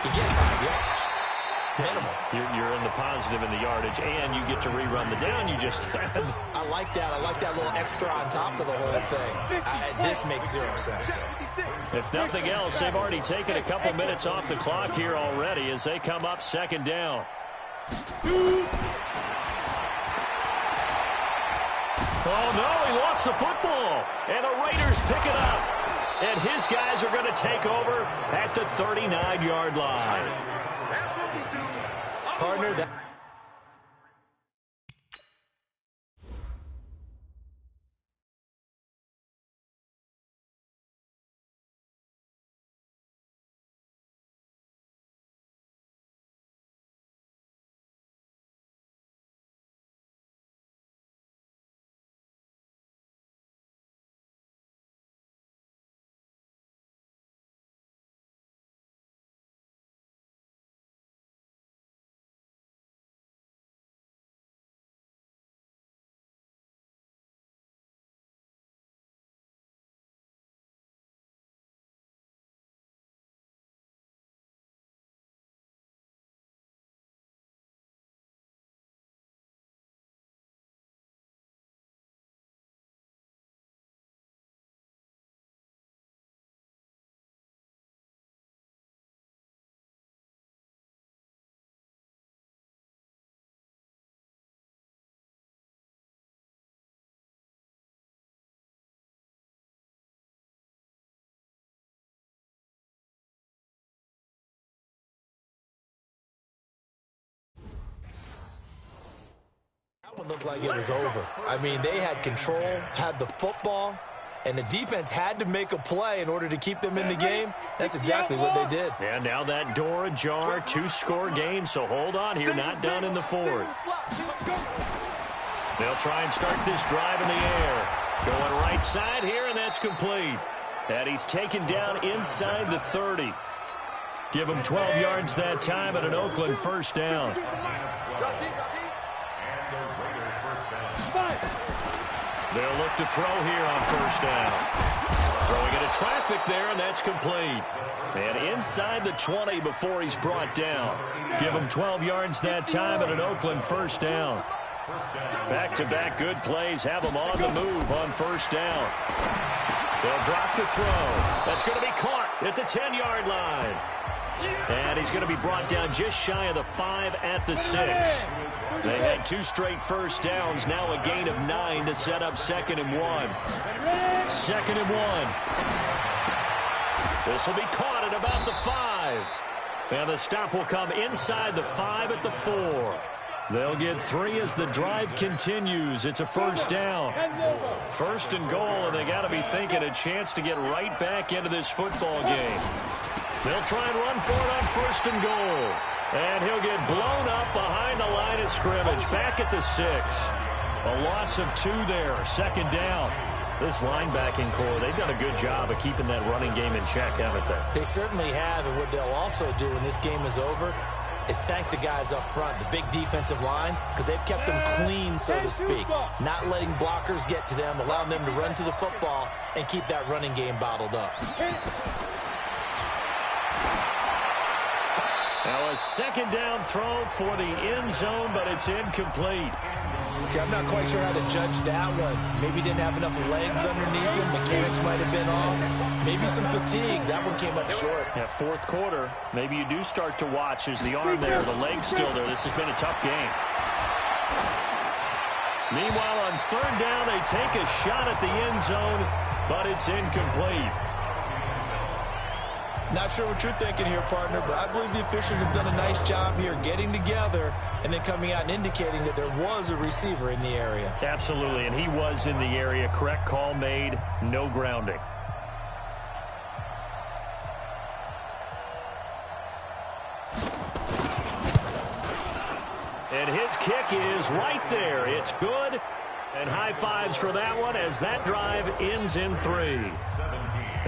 you get 5 yards. Minimal. You're in the positive in the yardage, and you get to rerun the down you just had. I like that. I like that little extra on top of the whole thing. This makes 0 sense. If nothing else, they've already taken a couple minutes off the clock here already as they come up 2nd down. Oh, no, he lost the football. And the Raiders pick it up. And his guys are going to take over at the 39-yard line. Partner, that... One looked like it was over. I mean, they had control, had the football, and the defense had to make a play in order to keep them in the game. That's exactly what they did. And now that door ajar, 2-score game, so hold on here, not done in the 4th. They'll try and start this drive in the air. Going right side here, and that's complete. And he's taken down inside the 30. Give him 12 yards that time and an Oakland first down. They'll look to throw here on first down. Throwing into traffic there, and that's complete. And inside the 20 before he's brought down. Give him 12 yards that time and an Oakland first down. Back-to-back good plays have him on the move on first down. They'll drop the throw. That's going to be caught at the 10-yard line. And he's going to be brought down just shy of the 5 at the 6. They had 2 straight first downs, now a gain of 9 to set up 2nd and 1. 2nd and 1. This will be caught at about the 5. And the stop will come inside the 5 at the 4. They'll get 3 as the drive continues. It's a first down. 1st and goal, and they got to be thinking a chance to get right back into this football game. They'll try and run for it on 1st and goal. And he'll get blown up behind the line of scrimmage. Back at the 6. A loss of 2 there. 2nd down. This linebacking core, they've done a good job of keeping that running game in check, haven't they? They certainly have, and what they'll also do when this game is over is thank the guys up front, the big defensive line, because they've kept them clean, so to speak. Not letting blockers get to them, allowing them to run to the football and keep that running game bottled up. Now a 2nd down throw for the end zone, but it's incomplete. Okay, I'm not quite sure how to judge that one. Maybe didn't have enough legs underneath him. Mechanics might have been off. Maybe some fatigue. That one came up short. Yeah, 4th quarter. Maybe you do start to watch as the arm there, the leg's still there. This has been a tough game. Meanwhile, on third down, they take a shot at the end zone, but it's incomplete. Not sure what you're thinking here, partner, but I believe the officials have done a nice job here getting together and then coming out and indicating that there was a receiver in the area. Absolutely, and he was in the area. Correct call made, no grounding. And his kick is right there. It's good. And high fives for that one as that drive ends in 3.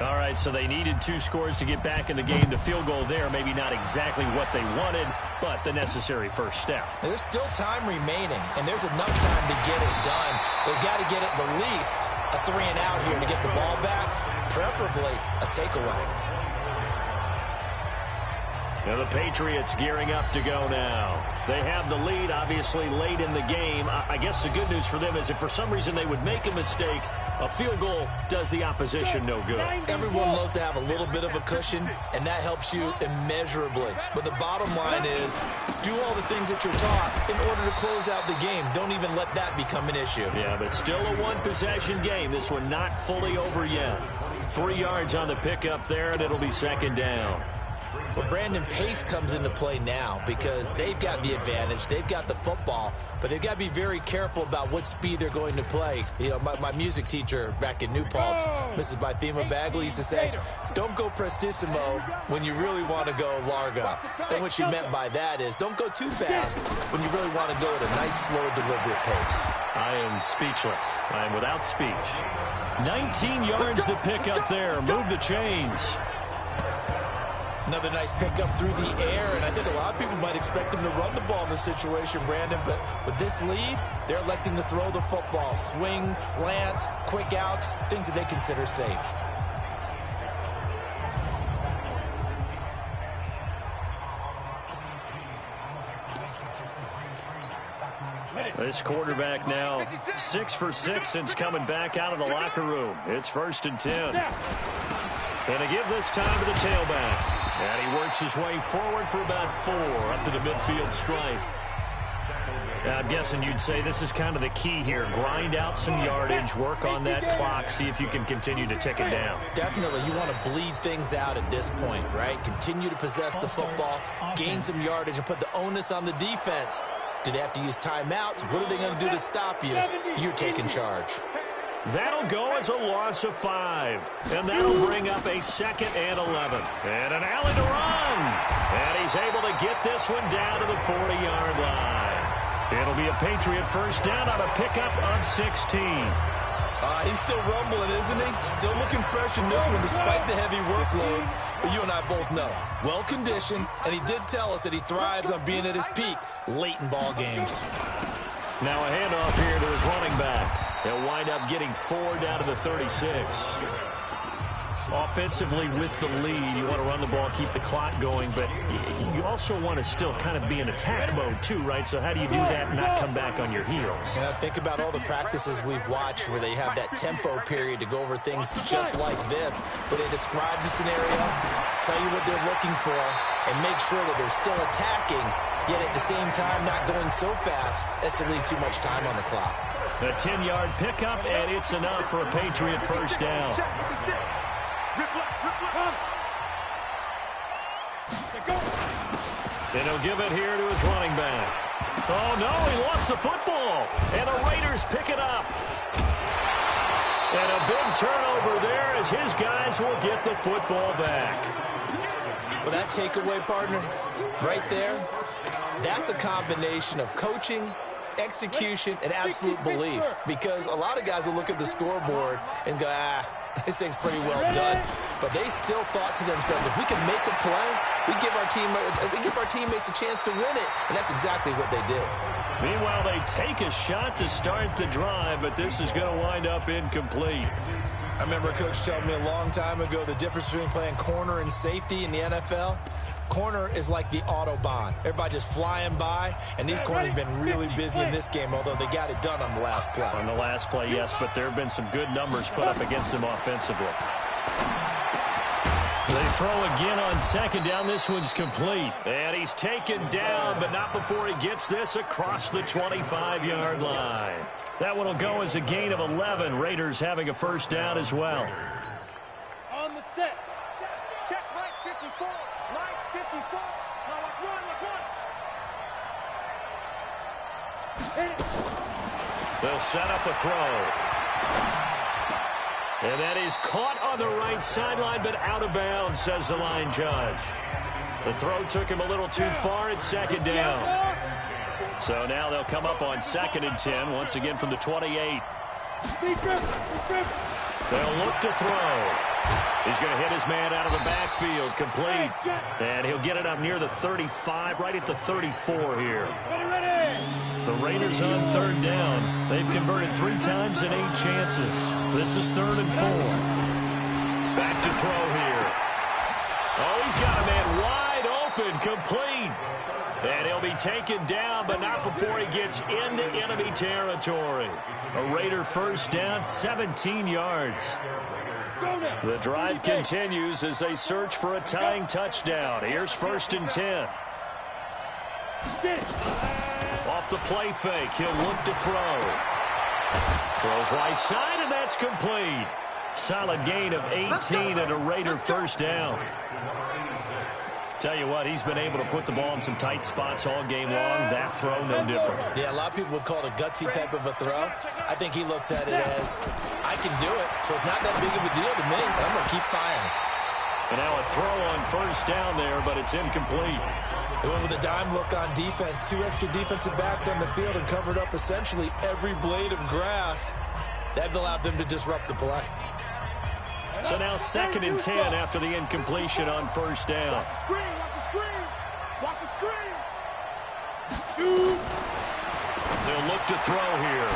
All right, so they needed 2 scores to get back in the game. The field goal there, maybe not exactly what they wanted, but the necessary first step. There's still time remaining, and there's enough time to get it done. They've got to get at the least a 3 and out here to get the ball back, preferably a takeaway. Now the Patriots gearing up to go now. They have the lead, obviously, late in the game. I guess the good news for them is if for some reason they would make a mistake, a field goal does the opposition no good. Everyone loves to have a little bit of a cushion, and that helps you immeasurably. But the bottom line is, do all the things that you're taught in order to close out the game. Don't even let that become an issue. Yeah, but still a one-possession game. This one not fully over yet. 3 yards on the pickup there, and it'll be second down. Well, Brandon, pace comes into play now because they've got the advantage. They've got the football, but they've got to be very careful about what speed they're going to play. You know, my music teacher back in New Paltz, Mrs. Bythema Bagley, used to say, don't go prestissimo when you really want to go largo. And what she meant by that is don't go too fast when you really want to go at a nice, slow, deliberate pace. I am speechless. I am without speech. 19 yards to pick up there. Move the chains. Another nice pickup through the air, and I think a lot of people might expect them to run the ball in this situation, Brandon, but with this lead, they're electing to throw the football. Swings, slants, quick outs, things that they consider safe. This quarterback now 6 for 6 since coming back out of the locker room. It's 1st and 10. And to give this time to the tailback. And he works his way forward for about 4 up to the midfield stripe. I'm guessing you'd say this is kind of the key here. Grind out some yardage, work on that clock, see if you can continue to tick it down. Definitely. You want to bleed things out at this point, right? Continue to possess the football, gain some yardage, and put the onus on the defense. Do they have to use timeouts? What are they going to do to stop you? You're taking charge. That'll go as a loss of 5. And that'll bring up a 2nd and 11. And an alley to run. And he's able to get this one down to the 40-yard line. It'll be a Patriot first down on a pickup of 16. He's still rumbling, isn't he? Still looking fresh in this one despite the heavy workload. But you and I both know, well-conditioned, and he did tell us that he thrives on being at his peak late in ball games. Now a handoff here to his running back. He'll wind up getting 4 down to the 36. Offensively with the lead, you want to run the ball, keep the clock going, but you also want to still kind of be in attack mode too, right? So how do you do that and not come back on your heels? Yeah, think about all the practices we've watched where they have that tempo period to go over things just like this, where they describe the scenario, tell you what they're looking for, and make sure that they're still attacking, yet at the same time not going so fast as to leave too much time on the clock. A 10-yard pickup, and it's enough for a Patriot first down. And he'll give it here to his running back. Oh, no, he lost the football. And the Raiders pick it up. And a big turnover there as his guys will get the football back. Well, that takeaway, partner, right there, that's a combination of coaching, execution, and absolute belief. Because a lot of guys will look at the scoreboard and go, this thing's pretty well done. But they still thought to themselves, if we can make a play, we give our teammates a chance to win it. And that's exactly what they did. Meanwhile, they take a shot to start the drive, but this is going to wind up incomplete. I remember a coach telling me a long time ago the difference between playing corner and safety in the NFL. Corner is like the Autobahn. Everybody just flying by, and these corners have been really busy in this game, although they got it done on the last play. On the last play, yes, but there have been some good numbers put up against them offensively. They throw again on second down. This one's complete. And he's taken down, but not before he gets this across the 25-yard line. That one will go as a gain of 11. Raiders having a first down as well. On the set. Check right 54. Right 54. Now let's run. Hit it. They'll set up a throw. And that is caught on the right sideline, but out of bounds, says the line judge. The throw took him a little too far. It's second down. So now they'll come up on 2nd and 10, once again from the 28. They'll look to throw. He's going to hit his man out of the backfield, complete. And he'll get it up near the 35, right at the 34 here. The Raiders on 3rd down. They've converted 3 times in 8 chances. This is 3rd and 4. Back to throw here. Oh, he's got a man wide open, complete. And he'll be taken down, but not before he gets into enemy territory. A Raider first down, 17 yards. The drive continues as they search for a tying touchdown. Here's 1st and 10. Off the play fake, he'll look to throw. Throws right side, and that's complete. Solid gain of 18 and a Raider first down. Tell you what, he's been able to put the ball in some tight spots all game long. That throw, no different. Yeah, a lot of people would call it a gutsy type of a throw. I think he looks at it as, I can do it, so it's not that big of a deal to me. I'm going to keep firing. And now a throw on first down there, but it's incomplete. They went with a dime look on defense. 2 extra defensive backs on the field and covered up essentially every blade of grass. That allowed them to disrupt the play. So now 2nd and 10 after the incompletion on first down. Watch the screen. Watch the screen. Shoot. They'll look to throw here.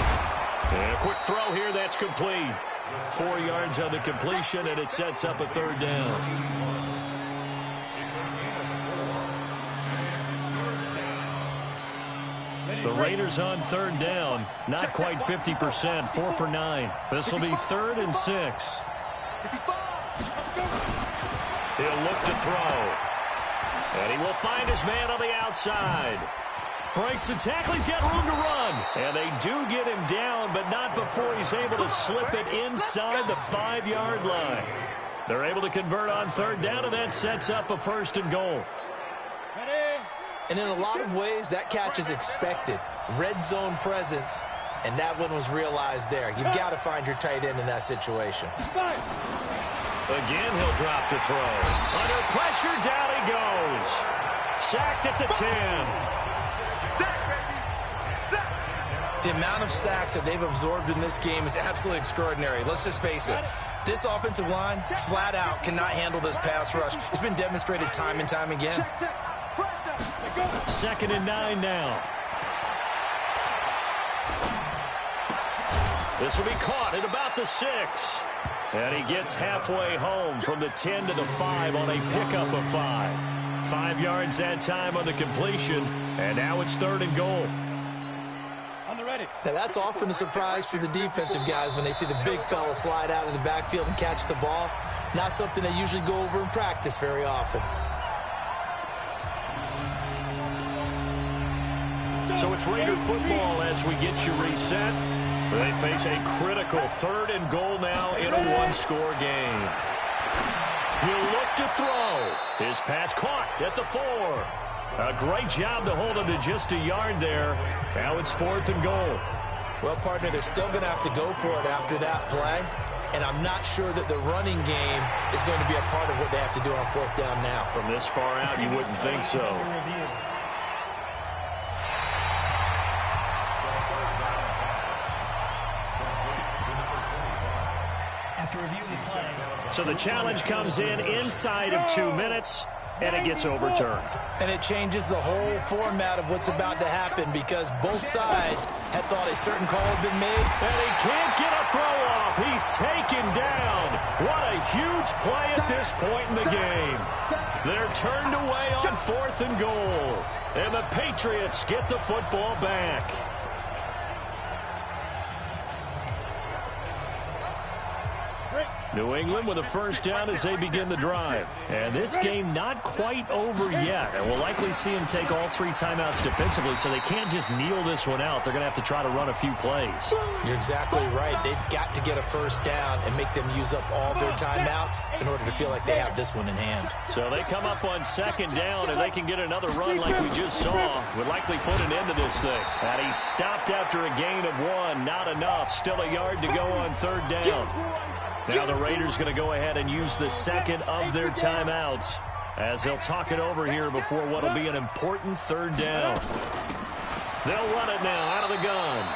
And a quick throw here, that's complete. 4 yards on the completion, and it sets up a 3rd down. The Raiders on 3rd down. Not quite 50%, 4 for 9. This will be 3rd and 6. He'll look to throw. And he will find his man on the outside. Breaks the tackle. He's got room to run. And they do get him down, but not before he's able to slip it inside the 5-yard line. They're able to convert on 3rd down, and that sets up a 1st and goal. And in a lot of ways, that catch is expected. Red zone presence, and that one was realized there. You've got to find your tight end in that situation. Again, he'll drop to throw. Under pressure, down he goes. Sacked at the 10. The amount of sacks that they've absorbed in this game is absolutely extraordinary. Let's just face it. This offensive line, flat out, cannot handle this pass rush. It's been demonstrated time and time again. 2nd and 9 now. This will be caught at about the 6. And he gets halfway home from the 10 to the 5 on a pickup of 5. 5 yards that time on the completion, and now it's 3rd and goal. Now, that's often a surprise for the defensive guys when they see the big fella slide out of the backfield and catch the ball. Not something they usually go over in practice very often. So it's Raider football as we get you reset. They face a critical 3rd and goal now in a 1-score game. He'll look to throw. His pass caught at the 4. A great job to hold him to just a yard there. Now it's 4th and goal. Well, partner, they're still going to have to go for it after that play. And I'm not sure that the running game is going to be a part of what they have to do on 4th down now. From this far out, you wouldn't think so. So the challenge comes in inside of 2 minutes, and it gets overturned. And it changes the whole format of what's about to happen because both sides had thought a certain call had been made. And he can't get a throw off. He's taken down. What a huge play at this point in the game. They're turned away on 4th and goal. And the Patriots get the football back. New England with a first down as they begin the drive. And this game not quite over yet. And we'll likely see them take all 3 timeouts defensively, so they can't just kneel this one out. They're going to have to try to run a few plays. You're exactly right. They've got to get a first down and make them use up all their timeouts in order to feel like they have this one in hand. So they come up on second down, and they can get another run like we just saw. Would likely put an end to this thing. And he stopped after a gain of 1. Not enough. Still a yard to go on third down. Now the Raiders going to go ahead and use the second of their timeouts as they'll talk it over here before what will be an important third down. They'll run it now out of the gun.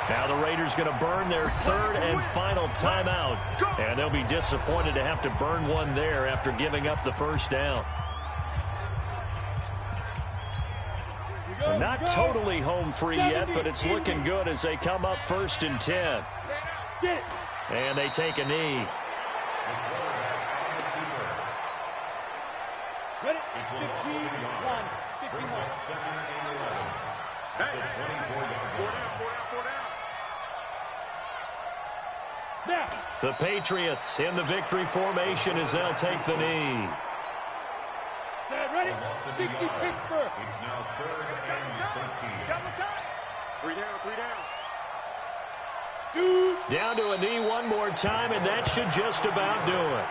Now the Raiders going to burn their third and final timeout, and they'll be disappointed to have to burn one there after giving up the first down. Not totally home free yet, but it's looking good as they come up 1st and 10. And they take a knee. Ready? 51. 51. Hey, 4 down. Snap. The Patriots in the victory formation as they'll take the knee. Set, ready? 60 Pittsburgh. It's now 3rd and 13. Double time. 3 down, 3 down. Shoot. Down to a knee one more time, and that should just about do it.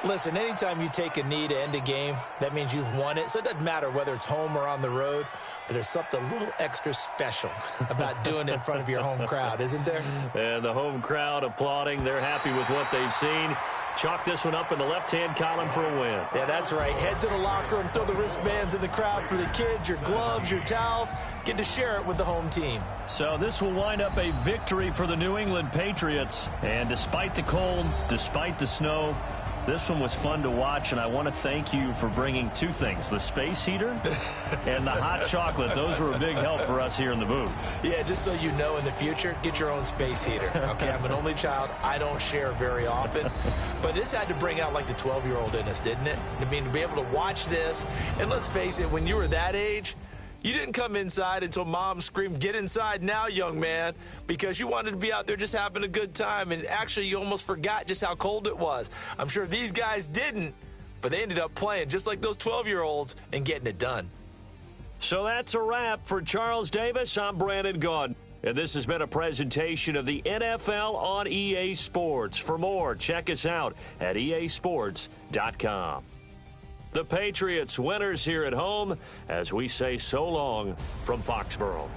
Listen, anytime you take a knee to end a game, that means you've won it. So it doesn't matter whether it's home or on the road, but there's something a little extra special about doing it in front of your home crowd, isn't there? And the home crowd applauding. They're happy with what they've seen. Chalk this one up in the left-hand column for a win. Yeah, that's right. Head to the locker room, throw the wristbands in the crowd for the kids, your gloves, your towels. Get to share it with the home team. So this will wind up a victory for the New England Patriots. And despite the cold, despite the snow, this one was fun to watch, and I want to thank you for bringing 2 things, the space heater and the hot chocolate. Those were a big help for us here in the booth. Yeah, just so you know, in the future, get your own space heater. Okay, I'm an only child. I don't share very often. But this had to bring out, like, the 12-year-old in us, didn't it? I mean, to be able to watch this, and let's face it, when you were that age, you didn't come inside until Mom screamed, "Get inside now, young man," because you wanted to be out there just having a good time, and actually you almost forgot just how cold it was. I'm sure these guys didn't, but they ended up playing just like those 12-year-olds and getting it done. So that's a wrap for Charles Davis. I'm Brandon Gaudin, and this has been a presentation of the NFL on EA Sports. For more, check us out at easports.com. The Patriots winners here at home as we say so long from Foxborough.